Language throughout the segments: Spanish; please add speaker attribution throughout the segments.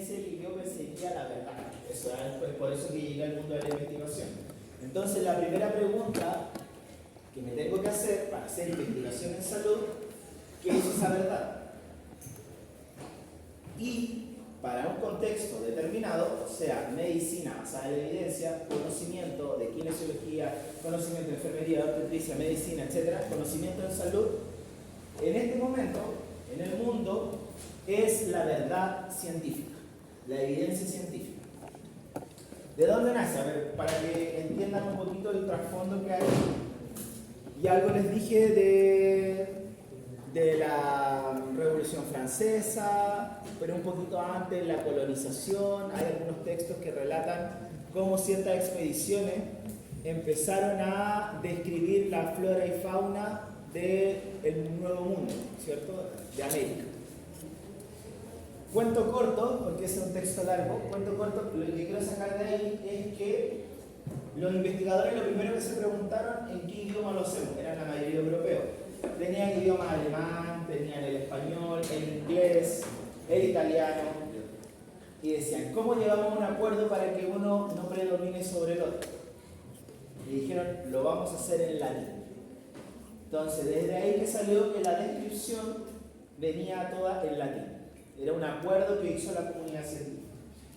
Speaker 1: evidencia y que yo perseguía la verdad. Eso es por eso que llegué al mundo de la investigación. Entonces, la primera pregunta que me tengo que hacer para hacer investigación en salud, ¿qué es esa verdad? Y para un contexto determinado, o sea, medicina basada en la evidencia, conocimiento de kinesiología, conocimiento de enfermería, obstetricia, medicina, etc., conocimiento en salud, en este momento, en el mundo, es la verdad científica, la evidencia científica. ¿De dónde nace? A ver, para que entiendan un poquito el trasfondo que hay. Y algo les dije de la Revolución Francesa, pero un poquito antes, la colonización. Hay algunos textos que relatan cómo ciertas expediciones empezaron a describir la flora y fauna del Nuevo Mundo, ¿cierto? De América. Cuento corto, porque ese es un texto largo, cuento corto, lo que quiero sacar de ahí es que los investigadores lo primero que se preguntaron en qué idioma lo hacemos, eran la mayoría europeos. Tenían el idioma alemán, tenían el español, el inglés, el italiano, y decían, ¿cómo llevamos un acuerdo para que uno no predomine sobre el otro? Y dijeron, lo vamos a hacer en latín. Entonces, desde ahí que salió que la descripción venía toda en latín. Era un acuerdo que hizo la comunidad científica.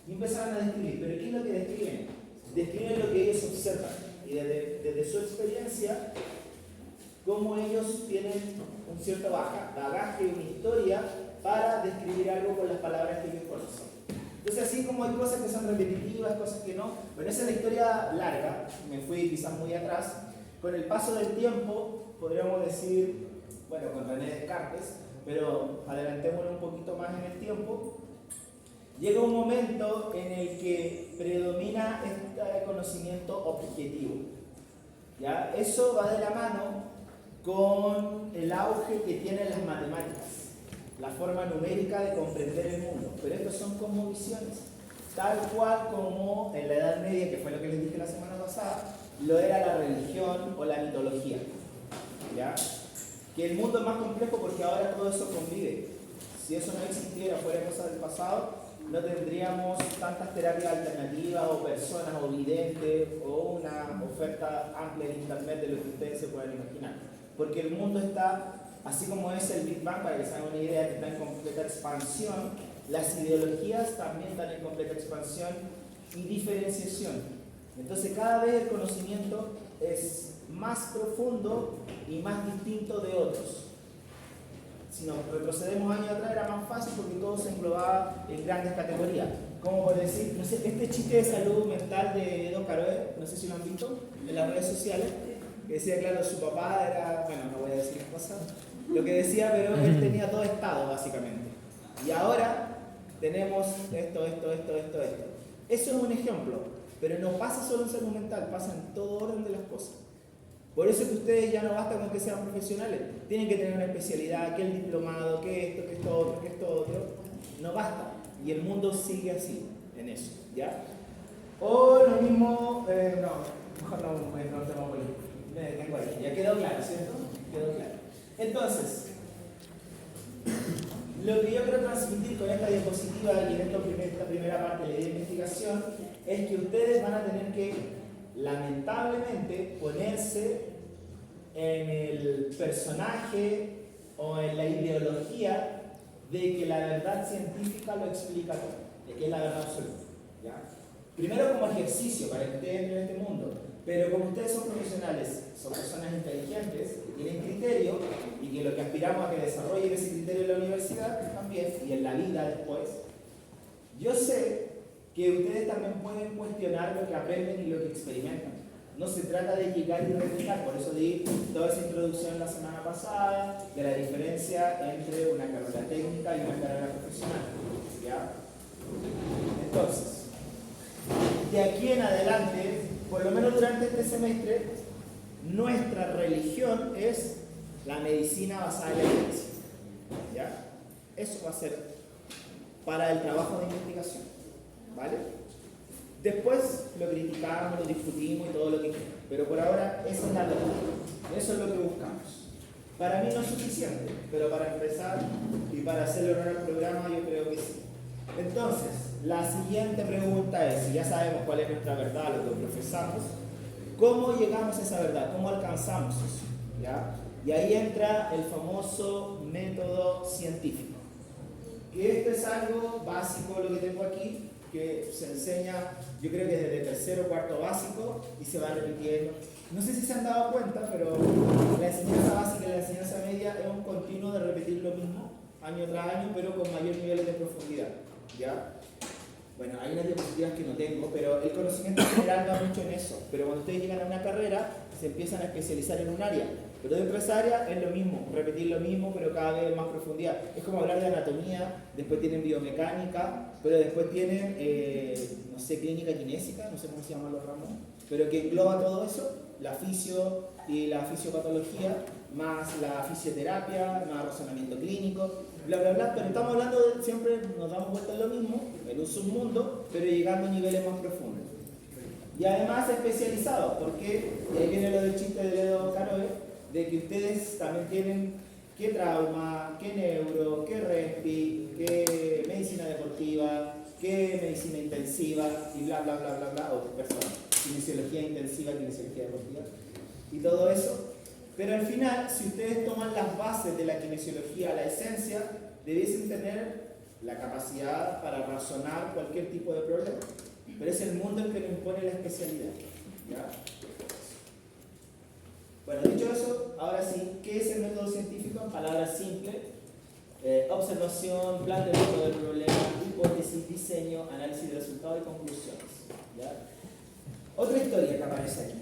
Speaker 1: Y empezaron a describir, ¿pero qué es lo que describen? Describen lo que ellos observan. Y desde su experiencia, cómo ellos tienen un cierto bagaje, una historia para describir algo con las palabras que ellos conocen. Entonces, así como hay cosas que son repetitivas, cosas que no, pero esa es la historia larga, me fui quizás muy atrás. Con el paso del tiempo, podríamos decir, bueno, con René Descartes, pero adelantémonos un poquito más en el tiempo, llega un momento en el que predomina este conocimiento objetivo. ¿Ya? Eso va de la mano con el auge que tienen las matemáticas, la forma numérica de comprender el mundo. Pero estos son cosmovisiones, tal cual como en la Edad Media, que fue lo que les dije la semana pasada, lo era la religión o la mitología. ¿Ya? Que el mundo es más complejo porque ahora todo eso convive. Si eso no existiera, fuera cosa del pasado, no tendríamos tantas terapias alternativas o personas o videntes o una oferta amplia de internet de lo que ustedes se puedan imaginar. Porque el mundo está, así como es el Big Bang, para que se hagan una idea, que está en completa expansión, las ideologías también están en completa expansión y diferenciación. Entonces cada vez el conocimiento es más profundo y más distinto de otros. Si nos retrocedemos años atrás era más fácil porque todo se englobaba en grandes categorías. Como por decir, no sé, este chiste de salud mental de Don Caroe, no sé si lo han visto en las redes sociales, que decía, claro, su papá era, bueno, no voy a decir cosas, lo que decía, pero él tenía todo estado básicamente. Y ahora tenemos esto. Eso es un ejemplo, pero no pasa solo en salud mental, pasa en todo orden de las cosas. Por eso que ustedes ya no basta con que sean profesionales, tienen que tener una especialidad, que el diplomado, que esto, que esto otro, que esto otro. No basta. Y el mundo sigue así, en eso, ¿ya? O lo mismo, mejor no tengo político. Me detengo ahí. Ya quedó claro, ¿cierto? Quedó claro. Entonces, lo que yo quiero transmitir con esta diapositiva y en esta primera parte de la investigación es que ustedes van a tener que lamentablemente ponerse en el personaje o en la ideología de que la verdad científica lo explica todo, de que es la verdad absoluta. ¿Ya? Primero como ejercicio para que ustedes entren en este mundo, pero como ustedes son profesionales, son personas inteligentes, que tienen criterio y que lo que aspiramos a que desarrollen ese criterio en la universidad también y en la vida después, yo sé que ustedes también pueden cuestionar lo que aprenden y lo que experimentan. No se trata de llegar y replicar, por eso di toda esa introducción la semana pasada de la diferencia entre una carrera técnica y una carrera profesional. ¿Ya? Entonces, de aquí en adelante, por lo menos durante este semestre, nuestra religión es la medicina basada en la evidencia. ¿Ya? Eso va a ser para el trabajo de investigación. ¿Vale? Después lo criticamos, lo discutimos y todo lo que quieran. Pero por ahora esa es la verdad. Eso es lo que buscamos. Para mí no es suficiente, pero para empezar y para hacerle honor al programa yo creo que sí. Entonces, la siguiente pregunta es, si ya sabemos cuál es nuestra verdad, lo que profesamos, ¿cómo llegamos a esa verdad? ¿Cómo alcanzamos eso? ¿Ya? Y ahí entra el famoso método científico. Que esto es algo básico, lo que tengo aquí, que se enseña, yo creo que desde tercero o cuarto básico y se va repitiendo. No sé si se han dado cuenta, pero la enseñanza básica y la enseñanza media es un continuo de repetir lo mismo año tras año, pero con mayor nivel de profundidad. ¿Ya? Bueno, hay unas diapositivas que no tengo, pero el conocimiento general va mucho en eso. Pero cuando ustedes llegan a una carrera, se empiezan a especializar en un área. Pero dentro de esa área es lo mismo, repetir lo mismo, pero cada vez más profundidad. Es como hablar de anatomía, después tienen biomecánica, pero después tienen, no sé, clínica kinésica, no sé cómo se llaman los ramos, pero que engloba todo eso, la fisio y la fisiopatología, más la fisioterapia, más razonamiento clínico, bla, bla, bla. Pero estamos hablando de, siempre nos damos vuelta en lo mismo, en un submundo, pero llegando a niveles más profundos. Y además especializados, porque ahí viene lo del chiste de Ledo Caroe, de que ustedes también tienen qué trauma, qué neuro, qué respi, qué medicina deportiva, qué medicina intensiva y bla bla bla bla bla, o perdón, kinesiología intensiva, kinesiología deportiva y todo eso. Pero al final, si ustedes toman las bases de la kinesiología, la esencia, debiesen tener la capacidad para razonar cualquier tipo de problema. Pero es el mundo el que nos impone la especialidad. ¿Ya? Bueno, dicho eso, ahora sí, ¿qué es el método científico? En palabras simples, observación, planteamiento del problema, hipótesis, diseño, análisis de resultados y conclusiones. ¿Ya? Otra historia que aparece aquí.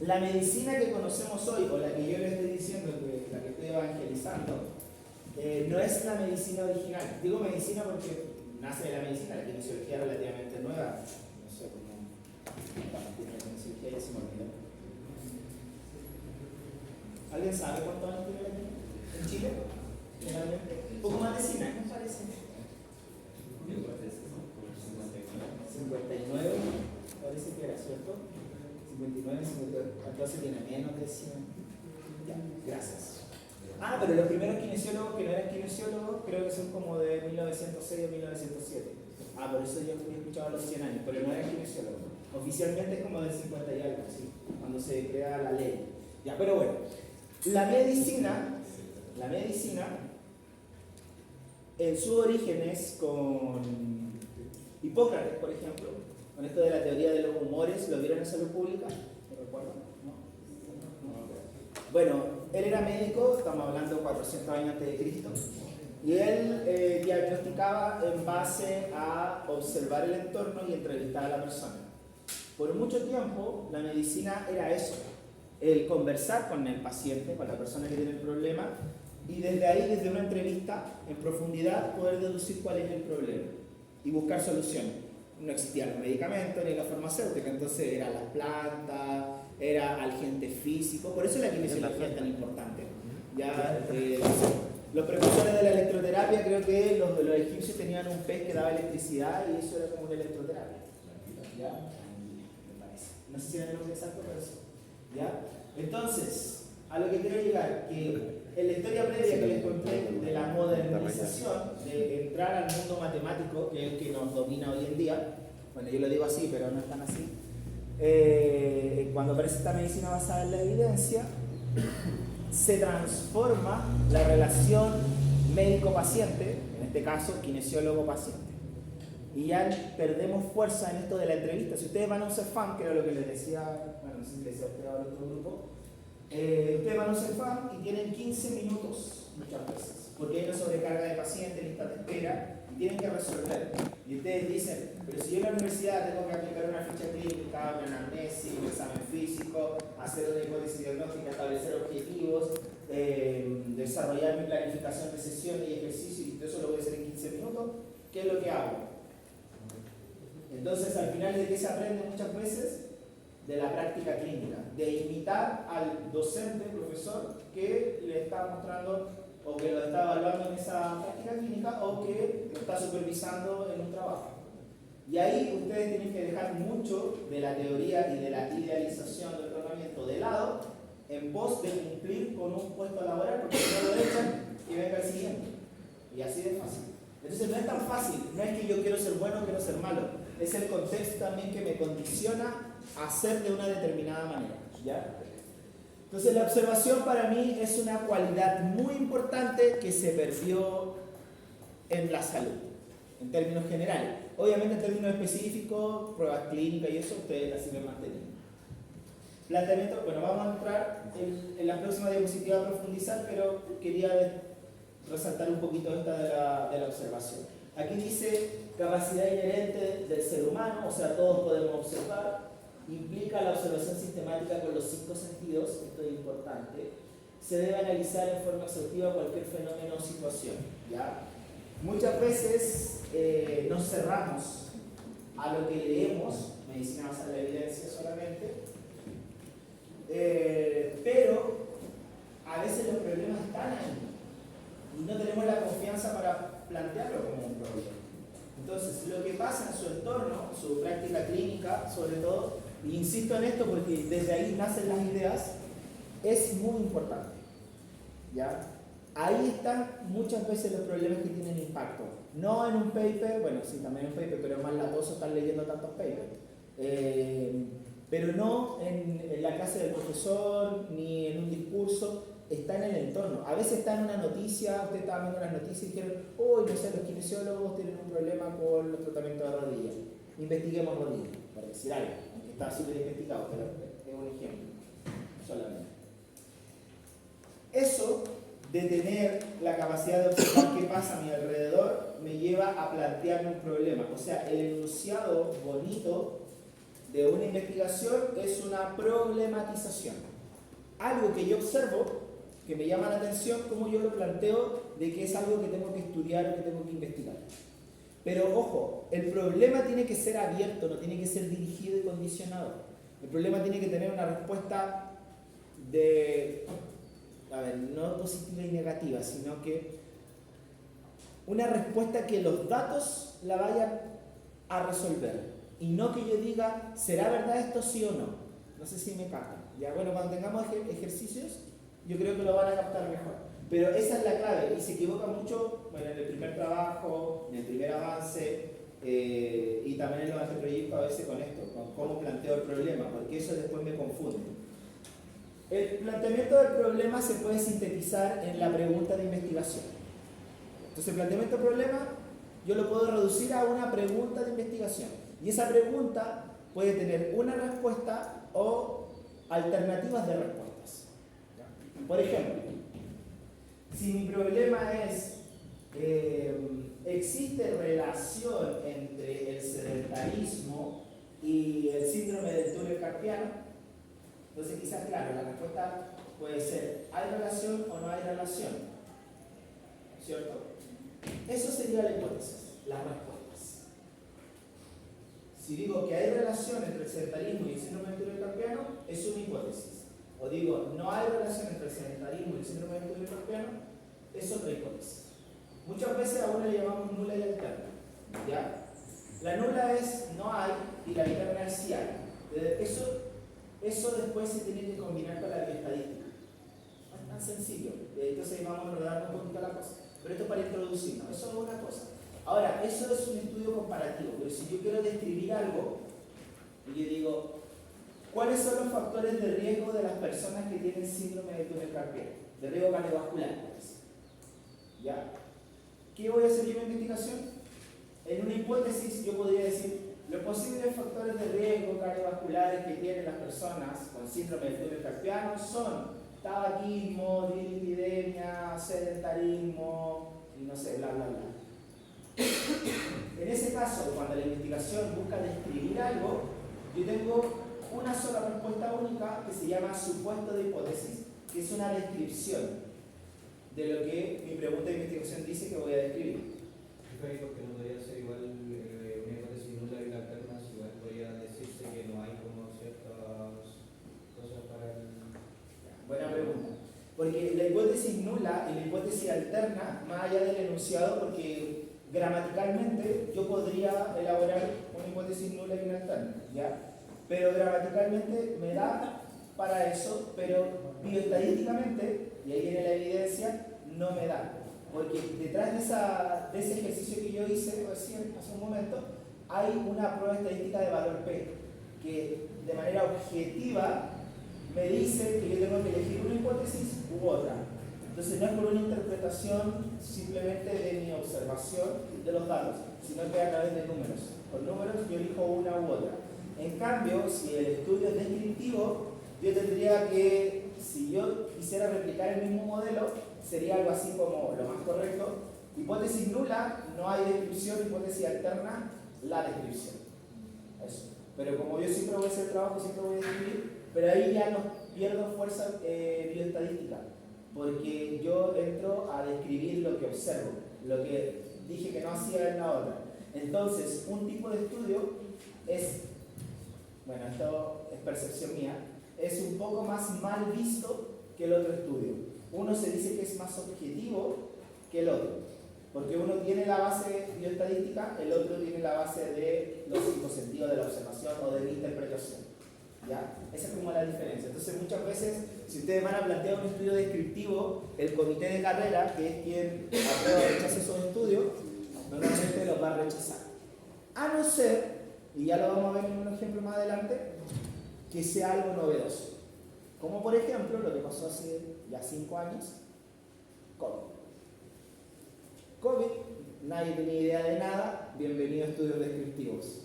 Speaker 1: La medicina que conocemos hoy, o la que yo les estoy diciendo, la que estoy evangelizando, no es la medicina original. Digo medicina porque nace de la medicina, la kinesiología es relativamente nueva. No sé cómo tiene la kinesiología, ya se me olvidó. ¿Alguien sabe cuántos años tiene la kinesiología en Chile? Generalmente. Un poco más de 100 años parece. 59, parece que era, ¿cierto? 59, 52, entonces tiene menos de 100. Ya, gracias. Ah, pero los primeros kinesiólogos que no eran kinesiólogos creo que son como de 1906 o 1907. Ah, por eso yo he escuchado los 100 años, pero no eran kinesiólogos. Oficialmente es como del 50 y algo, ¿sí? Cuando se crea la ley. Ya, pero bueno, la medicina en su origen es con Hipócrates, por ejemplo, con esto de la teoría de los humores. ¿Lo vieron en Salud Pública? ¿Lo recuerdan? ¿No? Bueno, él era médico, estamos hablando de 400 años antes de Cristo, y él diagnosticaba en base a observar el entorno y entrevistar a la persona. Por mucho tiempo la medicina era eso, el conversar con el paciente, con la persona que tiene el problema, y desde ahí, desde una entrevista en profundidad, poder deducir cuál es el problema y buscar soluciones. No existían los medicamentos ni la farmacéutica, entonces eran las plantas, era agente físico, por eso la kinesiología es tan importante. Ya, los precursores de la electroterapia, creo que los egipcios tenían un pez que daba electricidad y eso era como una electroterapia. ¿Ya? Me parece. No sé si era el nombre exacto, pero sí. ¿Ya? Entonces, a lo que quiero llegar, que en la historia previa que les conté de la modernización, de entrar al mundo matemático, que es el que nos domina hoy en día, bueno, yo lo digo así, pero no es tan así, cuando aparece esta medicina basada en la evidencia, se transforma la relación médico-paciente, en este caso kinesiólogo-paciente. Y ya perdemos fuerza en esto de la entrevista. Si ustedes van a un CEFAM, que era lo que les decía, bueno, no sé si les decía a usted ahora otro grupo, ustedes van a un CEFAM y tienen 15 minutos muchas veces, porque hay una sobrecarga de pacientes, listas de espera, y tienen que resolver. Y ustedes dicen, pero si yo en la universidad tengo que aplicar una ficha clínica, una anamnesis, un examen físico, hacer una hipótesis diagnóstica, establecer objetivos, desarrollar mi planificación de sesiones y ejercicios, y todo eso lo voy a hacer en 15 minutos, ¿qué es lo que hago? Entonces, al final, ¿de qué se aprende muchas veces? De la práctica clínica, de imitar al docente, profesor, que le está mostrando o que lo está evaluando en esa práctica clínica o que lo está supervisando en un trabajo. Y ahí ustedes tienen que dejar mucho de la teoría y de la idealización del tratamiento de lado en pos de cumplir con un puesto laboral, porque si no lo echan y venga el siguiente. Y así de fácil. Entonces no es tan fácil, no es que yo quiero ser bueno o quiero ser malo, es el contexto también que me condiciona a ser de una determinada manera, ¿ya? Entonces la observación para mí es una cualidad muy importante que se perdió en la salud, en términos generales. Obviamente en términos específicos, pruebas clínicas y eso, ustedes las siguen manteniendo. Planteamiento, bueno, vamos a entrar en la próxima diapositiva a profundizar, pero quería resaltar un poquito esta de la observación. Aquí dice capacidad inherente del ser humano, o sea, todos podemos observar, implica la observación sistemática con los 5 sentidos, esto es importante, se debe analizar en forma exhaustiva cualquier fenómeno o situación, ¿ya? Muchas veces nos cerramos a lo que leemos, medicina basada en la evidencia solamente, pero a veces los problemas están ahí y no tenemos la confianza para plantearlo como un problema. Entonces, lo que pasa en su entorno, su práctica clínica, sobre todo, e insisto en esto porque desde ahí nacen las ideas, es muy importante, ¿ya? Ahí están muchas veces los problemas que tienen impacto. No en un paper, bueno, sí, también en un paper, pero es más latoso estar leyendo tantos papers. Pero no en la clase del profesor, ni en un discurso, está en el entorno. A veces está en una noticia, usted estaba viendo las noticias y dijeron, no sé, los kinesiólogos tienen un problema con los tratamientos de rodillas. Investiguemos rodillas, para decir algo, aunque está súper investigado, pero es un ejemplo solamente. Eso de tener la capacidad de observar qué pasa a mi alrededor me lleva a plantearme un problema. O sea, el enunciado bonito de una investigación es una problematización. Algo que yo observo, que me llama la atención, como yo lo planteo, de que es algo que tengo que estudiar o que tengo que investigar. Pero ojo, el problema tiene que ser abierto, no tiene que ser dirigido y condicionado. El problema tiene que tener una respuesta no positiva y negativa, sino que una respuesta que los datos la vayan a resolver. Y no que yo diga, ¿será verdad esto sí o no? No sé si me captan. Ya, bueno, cuando tengamos ejercicios, yo creo que lo van a captar mejor. Pero esa es la clave, y se equivoca mucho, bueno, en el primer trabajo, en el primer avance, y también en los anteproyectos a veces con esto, con cómo planteo el problema, porque eso después me confunde. El planteamiento del problema se puede sintetizar en la pregunta de investigación. Entonces, el planteamiento del problema yo lo puedo reducir a una pregunta de investigación. Y esa pregunta puede tener una respuesta o alternativas de respuestas. Por ejemplo, si mi problema es, ¿existe relación entre el sedentarismo y el síndrome del túnel carpiano? Entonces quizás, claro, la respuesta puede ser, ¿hay relación o no hay relación? ¿Cierto? Eso sería la hipótesis, las respuestas. Si digo que hay relación entre el sedentarismo y el síndrome del túnel carpiano, es una hipótesis. O digo, no hay relación entre el sedentarismo y el síndrome del túnel carpiano, es otra hipótesis. Muchas veces a una le llamamos nula y alterna, ¿ya? La nula es no hay y la alterna es sí hay. Eso después se tiene que combinar con la bioestadística. No es tan sencillo. Entonces vamos a enredar un poquito la cosa. Pero esto es para introducirnos. Eso es una cosa. Ahora, eso es un estudio comparativo. Pero si yo quiero describir algo, y yo digo, ¿cuáles son los factores de riesgo de las personas que tienen síndrome de túnel carpiano? De riesgo cardiovascular. ¿Ya? ¿Qué voy a hacer yo en mi investigación? En una hipótesis yo podría decir, los posibles factores de riesgo cardiovasculares que tienen las personas con síndrome del túnel carpiano son tabaquismo, dislipidemia, sedentarismo y no sé, bla, bla, bla. En ese caso, cuando la investigación busca describir algo, yo tengo una sola respuesta única que se llama supuesto de hipótesis, que es una descripción de lo que mi pregunta de investigación dice que voy a describir.
Speaker 2: Porque no podría ser igual una hipótesis nula y la alterna, igual podría decirse que no hay como ciertas cosas para el...
Speaker 1: Buena pregunta. Porque la hipótesis nula y la hipótesis alterna, más allá del enunciado, porque gramaticalmente yo podría elaborar una hipótesis nula y una alterna, ¿ya? Pero gramaticalmente me da para eso, pero bioestadísticamente, y ahí viene la evidencia, no me da. Porque detrás de ese ejercicio que yo hice recién, hace un momento, hay una prueba estadística de valor P, que de manera objetiva me dice que yo tengo que elegir una hipótesis u otra. Entonces no es por una interpretación simplemente de mi observación de los datos, sino que a través de números. Con números yo elijo una u otra. En cambio, si el estudio es descriptivo, yo tendría que, si yo quisiera replicar el mismo modelo, sería algo así como lo más correcto. Hipótesis nula, no hay descripción; hipótesis alterna, la descripción. Eso. Pero como yo siempre voy a hacer trabajo, siempre voy a describir, pero ahí ya no pierdo fuerza bioestadística, porque yo entro a describir lo que observo, lo que dije que no hacía en la otra. Entonces, un tipo de estudio es, bueno, esto es percepción mía, es un poco más mal visto que el otro estudio. Uno se dice que es más objetivo que el otro, porque uno tiene la base bioestadística, el otro tiene la base de los 5 sentidos de la observación o de la interpretación. ¿Ya? Esa es como la diferencia. Entonces, muchas veces, si ustedes van a plantear un estudio descriptivo, el comité de carrera, que es quien aprueba o rechaza esos estudios, normalmente los va a rechazar. A no ser, y ya lo vamos a ver en un ejemplo más adelante, que sea algo novedoso. Como por ejemplo lo que pasó hace ya 5 años, COVID, nadie tenía idea de nada, bienvenido a estudios descriptivos.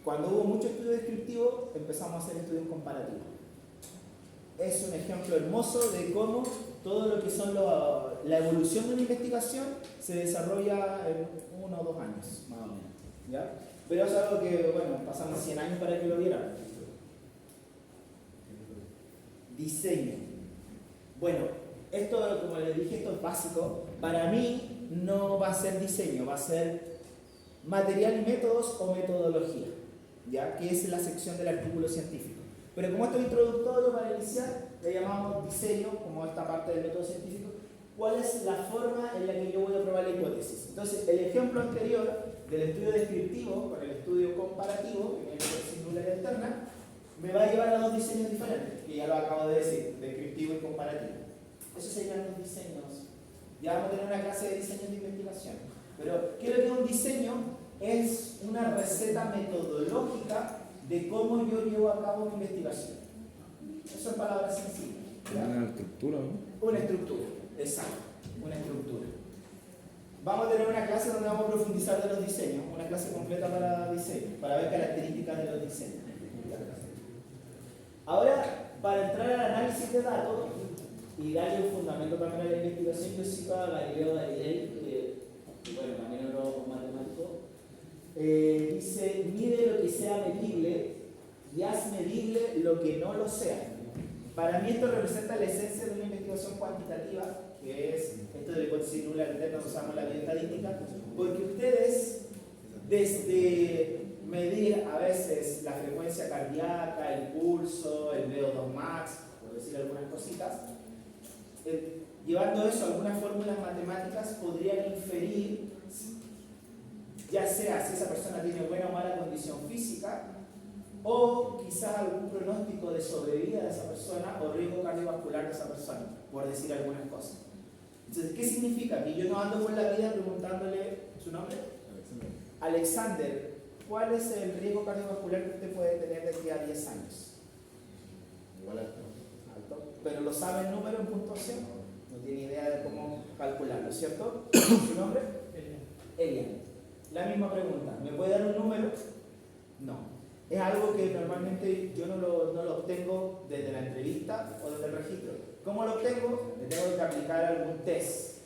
Speaker 1: Cuando hubo mucho estudio descriptivo, empezamos a hacer estudios comparativos. Es un ejemplo hermoso de cómo todo lo que son la evolución de una investigación se desarrolla en 1 o 2 años, más o menos. ¿Ya? Pero es algo que, bueno, pasamos 100 años para que lo vieran. Diseño. Bueno, esto, como les dije, esto es básico. Para mí no va a ser diseño, va a ser material y métodos o metodología, ¿ya? Que es la sección del artículo científico. Pero como esto es introductorio para iniciar, le llamamos diseño, como esta parte del método científico. ¿Cuál es la forma en la que yo voy a probar la hipótesis? Entonces, el ejemplo anterior del estudio descriptivo con el estudio comparativo, que viene por singular y alterna, me va a llevar a 2 diseños diferentes, que ya lo acabo de decir, descriptivo y comparativo. Esos serían los diseños. Ya vamos a tener una clase de diseños de investigación. Pero quiero que un diseño es una receta metodológica de cómo yo llevo a cabo mi investigación. Eso en palabras sencillas.
Speaker 3: Una estructura, ¿no?
Speaker 1: Una estructura, exacto, una estructura. Vamos a tener una clase donde vamos a profundizar de los diseños, una clase completa para diseño, para ver características de los diseños. Ahora, para entrar al análisis de datos y darle un fundamento también a la investigación, yo cito a Galileo Galilei, bueno, también otro matemático, dice: mide lo que sea medible y haz medible lo que no lo sea. Para mí esto representa la esencia de una investigación cuantitativa, que es esto de la hipótesis nula alterna, usamos la bioestadística, porque ustedes, desde medir a veces la frecuencia cardíaca, el pulso, el VO2 max, por decir algunas cositas, llevando eso a algunas fórmulas matemáticas, podrían inferir, ya sea si esa persona tiene buena o mala condición física, o quizás algún pronóstico de sobrevida de esa persona o riesgo cardiovascular de esa persona, por decir algunas cosas. Entonces, ¿qué significa? Que yo no ando por la vida preguntándole su nombre. Alexander, ¿cuál es el riesgo cardiovascular que usted puede tener de aquí a 10 años?
Speaker 2: Igual alto.
Speaker 1: Alto. Pero lo sabe el número en puntuación. No tiene idea de cómo calcularlo, ¿cierto? ¿Su nombre? Elian. La misma pregunta. ¿Me puede dar un número? No. Es algo que normalmente yo no lo obtengo desde la entrevista o desde el registro. ¿Cómo lo obtengo? Le tengo que aplicar algún test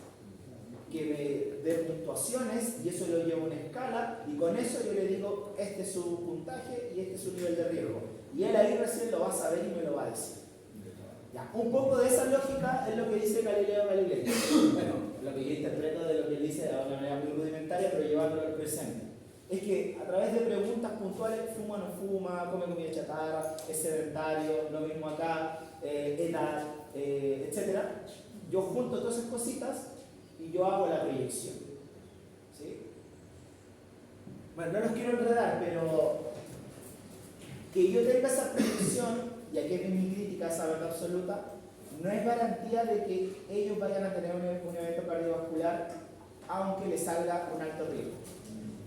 Speaker 1: que me dé puntuaciones y eso lo llevo a una escala y con eso yo le digo: este es su puntaje y este es su nivel de riesgo. Y él ahí recién lo va a saber y me lo va a decir. Ya, un poco de esa lógica es lo que dice Galileo Galilei. Bueno, lo que yo interpreto de lo que él dice de una manera muy rudimentaria, pero llevándolo al presente. Es que a través de preguntas puntuales, fuma o no fuma, come comida chatarra, es sedentario, lo mismo acá, edad, etc. Yo junto todas esas cositas y yo hago la proyección. ¿Sí? Bueno, no los quiero enredar, pero que yo tenga esa proyección, y aquí es mi crítica a esa verdad absoluta, no es garantía de que ellos vayan a tener un evento cardiovascular aunque les salga un alto riesgo.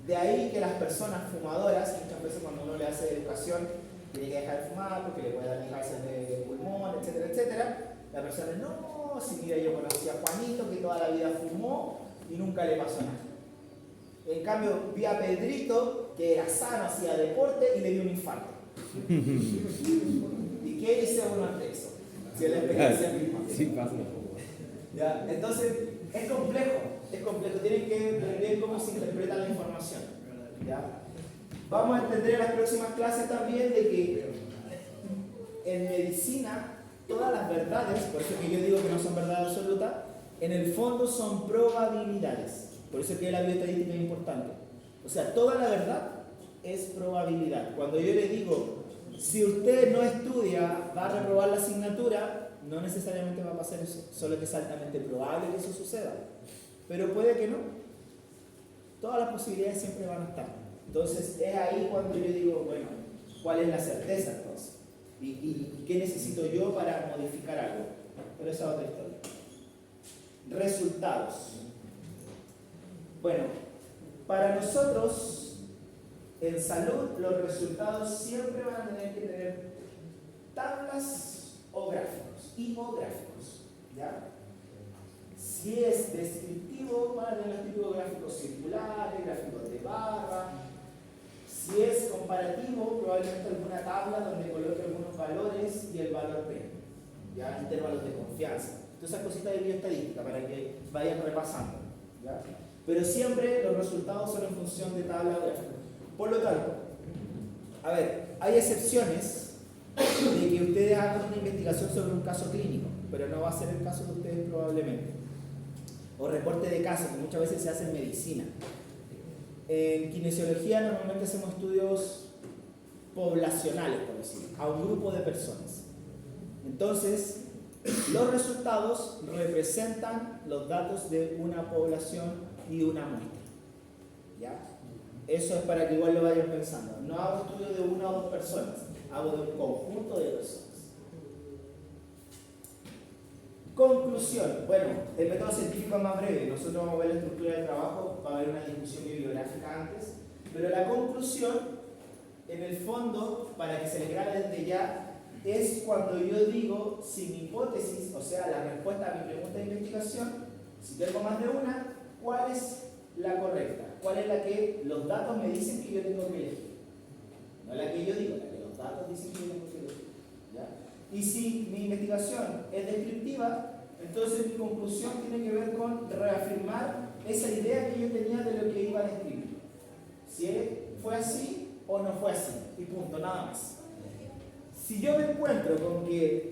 Speaker 1: De ahí que las personas fumadoras, muchas veces cuando uno le hace educación, tiene que dejar de fumar porque le puede dar cáncer de pulmón, etcétera, etcétera. La persona, no, si mira, yo conocí a Juanito que toda la vida fumó y nunca le pasó nada. En cambio, vi a Pedrito, que era sano, hacía deporte y le dio un infarto. ¿Y qué dice uno ante eso? Si es la experiencia misma.
Speaker 3: Sí, pasa.
Speaker 1: ¿Ya? Entonces, es complejo, tienen que ver bien cómo se interpreta la información. ¿Ya? Vamos a entender en las próximas clases también de que en medicina todas las verdades, por eso que yo digo que no son verdades absolutas, en el fondo son probabilidades. Por eso que la bioestadística es importante. O sea, toda la verdad es probabilidad. Cuando yo le digo, si usted no estudia, va a reprobar la asignatura, no necesariamente va a pasar eso, solo que es altamente probable que eso suceda. Pero puede que no. Todas las posibilidades siempre van a estar. Entonces, es ahí cuando yo digo, bueno, ¿cuál es la certeza entonces? ¿Y qué necesito yo para modificar algo? Pero esa es otra historia. Resultados. Bueno, para nosotros, en salud, los resultados siempre van a tener que tener tablas o gráficos, infográficos, ¿ya? Si es descriptivo, van a tener los típicos gráficos circulares, gráficos de barra. Si es comparativo, probablemente alguna tabla donde coloque algunos valores y el valor P, ¿ya? Intervalos de confianza. Todas esas cositas de bioestadística para que vayan repasando, ¿ya? Pero siempre los resultados son en función de tabla o gráfico. Por lo tanto, a ver, hay excepciones de que ustedes hagan una investigación sobre un caso clínico, pero no va a ser el caso de ustedes probablemente. O reporte de casos, que muchas veces se hace en medicina. En kinesiología normalmente hacemos estudios poblacionales, por decirlo, a un grupo de personas. Entonces, los resultados representan los datos de una población y una muestra. ¿Ya? Eso es para que igual lo vayan pensando. No hago estudio de una o dos personas, hago de un conjunto de personas. Conclusión. Bueno, el método científico es más breve. Nosotros vamos a ver la estructura del trabajo, va a haber una discusión bibliográfica antes. Pero la conclusión, en el fondo, para que se le grabe desde ya, es cuando yo digo si mi hipótesis, o sea, la respuesta a mi pregunta de investigación, si tengo más de una, ¿cuál es la correcta? ¿Cuál es la que los datos me dicen que yo tengo que elegir? No la que yo digo, la que los datos dicen que yo tengo que elegir. ¿Ya? Y si mi investigación es descriptiva, entonces mi conclusión tiene que ver con reafirmar esa idea que yo tenía de lo que iba a describir. Si fue así o no fue así. Y punto, nada más. Si yo me encuentro con que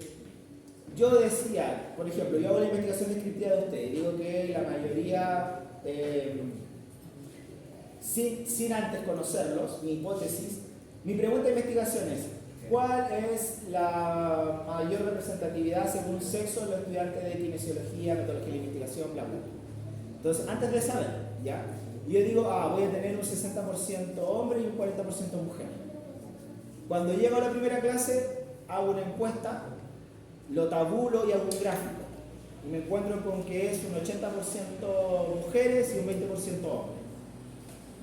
Speaker 1: yo decía, por ejemplo, yo hago la investigación descriptiva de ustedes, digo que la mayoría, sin antes conocerlos, mi hipótesis, mi pregunta de investigación es, ¿cuál es la mayor representatividad según sexo en los estudiantes de kinesiología, metodología de investigación, bla, bla? Entonces, antes de saber, ¿ya? Yo digo, voy a tener un 60% hombre y un 40% mujer. Cuando llego a la primera clase, hago una encuesta, lo tabulo y hago un gráfico. Y me encuentro con que es un 80% mujeres y un 20% hombres.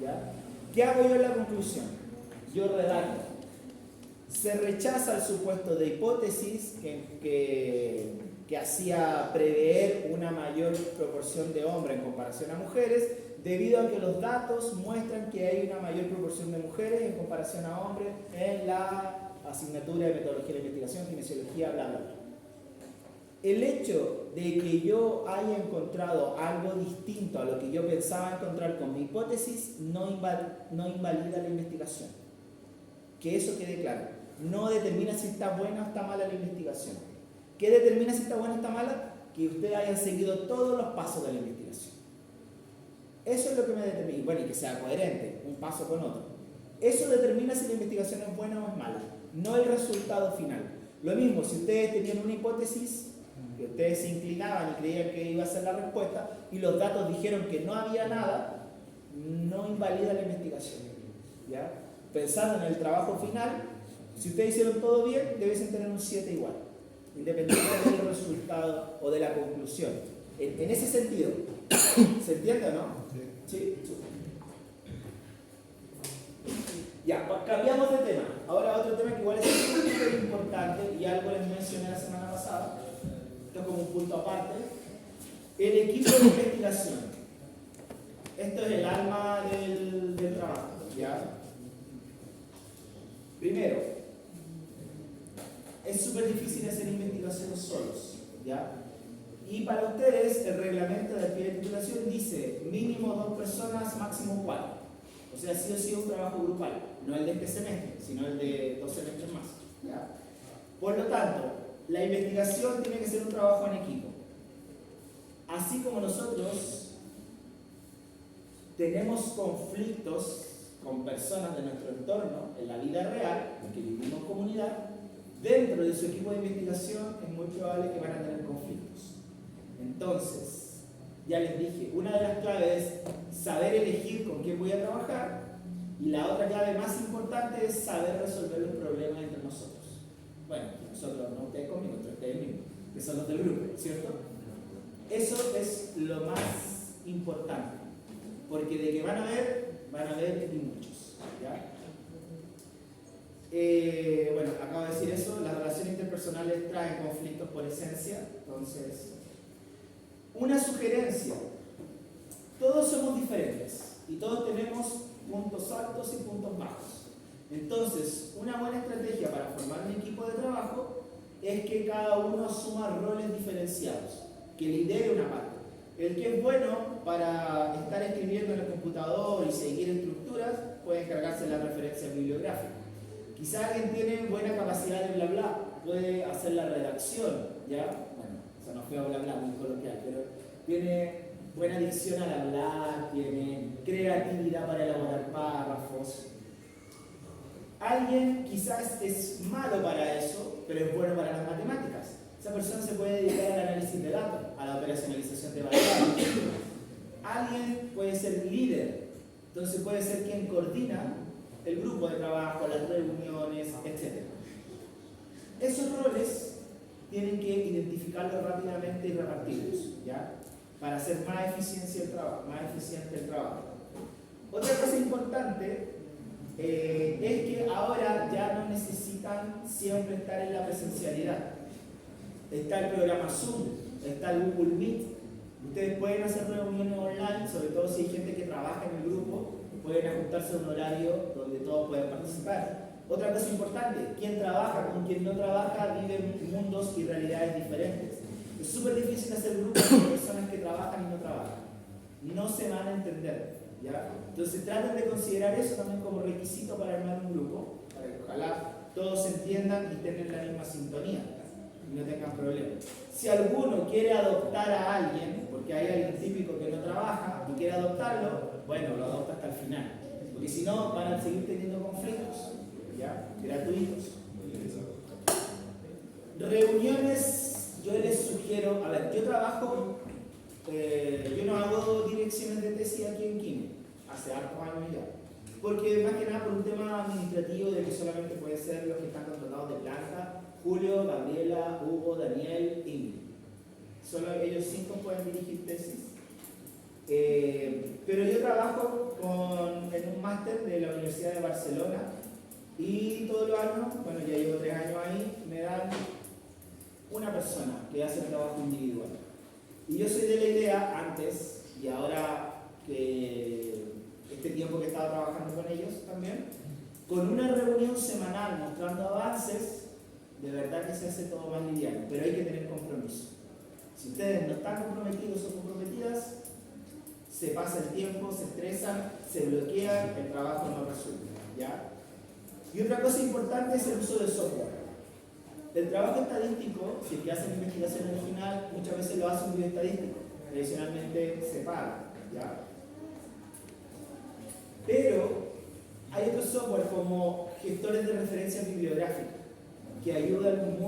Speaker 1: ¿Ya? ¿Qué hago yo en la conclusión? Yo redacto. Se rechaza el supuesto de hipótesis que hacía prever una mayor proporción de hombres en comparación a mujeres, debido a que los datos muestran que hay una mayor proporción de mujeres en comparación a hombres en la asignatura de metodología de investigación, kinesiología, bla, bla, bla. El hecho de que yo haya encontrado algo distinto a lo que yo pensaba encontrar con mi hipótesis no invalida la investigación. Que eso quede claro. No determina si está buena o está mala la investigación. ¿Qué determina si está buena o está mala? Que ustedes hayan seguido todos los pasos de la investigación. Eso es lo que me determina. Bueno, y que sea coherente, un paso con otro. Eso determina si la investigación es buena o es mala, no el resultado final. Lo mismo, si ustedes tenían una hipótesis, que ustedes se inclinaban y creían que iba a ser la respuesta, y los datos dijeron que no había nada, no invalida la investigación. ¿Ya? Pensando en el trabajo final, si ustedes hicieron todo bien, debiesen tener un 7 igual. independientemente del resultado o de la conclusión. En ese sentido, ¿se entiende o no? Sí. Ya, cambiamos de tema. Ahora otro tema que igual es súper importante y algo les mencioné la semana pasada, esto es como un punto aparte, el equipo de investigación. Esto es el alma del trabajo, ¿ya? Primero, es súper difícil hacer investigaciones solos, ¿ya? Y para ustedes, el reglamento de actividad de titulación dice mínimo 2 personas, máximo 4. O sea, sí o sí un trabajo grupal, no el de este semestre, sino el de 2 semestres más, ¿ya? Por lo tanto, la investigación tiene que ser un trabajo en equipo. Así como nosotros tenemos conflictos con personas de nuestro entorno en la vida real, porque vivimos en comunidad, dentro de su equipo de investigación es muy probable que van a tener conflictos. Entonces, ya les dije, una de las claves es saber elegir con quién voy a trabajar, y la otra clave más importante es saber resolver los problemas entre nosotros. Bueno, nosotros, no ustedes conmigo, entre ustedes mismos, que son los del grupo, ¿cierto? Eso es lo más importante, porque de que van a haber y muchos, ¿ya? Bueno, acabo de decir eso, las relaciones interpersonales traen conflictos por esencia, entonces, una sugerencia, todos somos diferentes y todos tenemos puntos altos y puntos bajos. Entonces, una buena estrategia para formar un equipo de trabajo es que cada uno asuma roles diferenciados, que lidere una parte. El que es bueno para estar escribiendo en el computador y seguir estructuras puede encargarse de la referencia bibliográfica. Quizá alguien tiene buena capacidad de bla bla, puede hacer la redacción, ¿ya? Bueno, eso no fue a bla bla, muy coloquial, pero tiene buena dicción al hablar, tiene creatividad para elaborar párrafos. Alguien quizás es malo para eso, pero es bueno para las matemáticas. Esa persona se puede dedicar al análisis de datos, a la operacionalización de variables. Alguien puede ser líder, entonces puede ser quien coordina el grupo de trabajo, las reuniones, etc. Esos roles tienen que identificarlos rápidamente y repartirlos, ¿ya? Para hacer más eficiente el trabajo. Otra cosa importante es que ahora ya no necesitan siempre estar en la presencialidad. Está el programa Zoom, está el Google Meet. Ustedes pueden hacer reuniones online, sobre todo si hay gente que trabaja en el grupo, pueden ajustarse a un horario donde todos pueden participar. Otra cosa importante, quien trabaja con quien no trabaja vive en mundos y realidades diferentes. Es súper difícil hacer grupos de personas que trabajan y no trabajan. No se van a entender, ¿ya? Entonces traten de considerar eso también como requisito para armar un grupo, para que ojalá todos se entiendan y estén en la misma sintonía y no tengan problemas. Si alguno quiere adoptar a alguien, porque hay alguien típico que no trabaja y quiere adoptarlo, bueno, lo adopta hasta el final. Porque si no, van a seguir teniendo conflictos, ¿ya? Gratuitos. Reuniones, yo les sugiero, a ver, yo trabajo, yo no hago direcciones de tesis aquí en Quime, hace hartos años ya. Porque más que nada por un tema administrativo de que solamente puede ser los que están contratados de planta, Julio, Gabriela, Hugo, Daniel, Ingrid. Solo ellos 5 pueden dirigir tesis. Pero yo trabajo en un máster de la Universidad de Barcelona y todos los años, bueno, ya llevo 3 años ahí, me dan una persona que hace el trabajo individual. Y yo soy de la idea, antes y ahora que este tiempo que he estado trabajando con ellos también, con una reunión semanal mostrando avances, de verdad que se hace todo más liviano, pero hay que tener compromiso. Si ustedes no están comprometidos o comprometidas, se pasa el tiempo, se estresan, se bloquean, el trabajo no resulta, ¿ya? Y otra cosa importante es el uso del software. El trabajo estadístico, si es que hacen investigación original, muchas veces lo hace un bioestadístico, tradicionalmente se paga, ¿ya? Pero hay otros software como gestores de referencias bibliográficas que ayudan mucho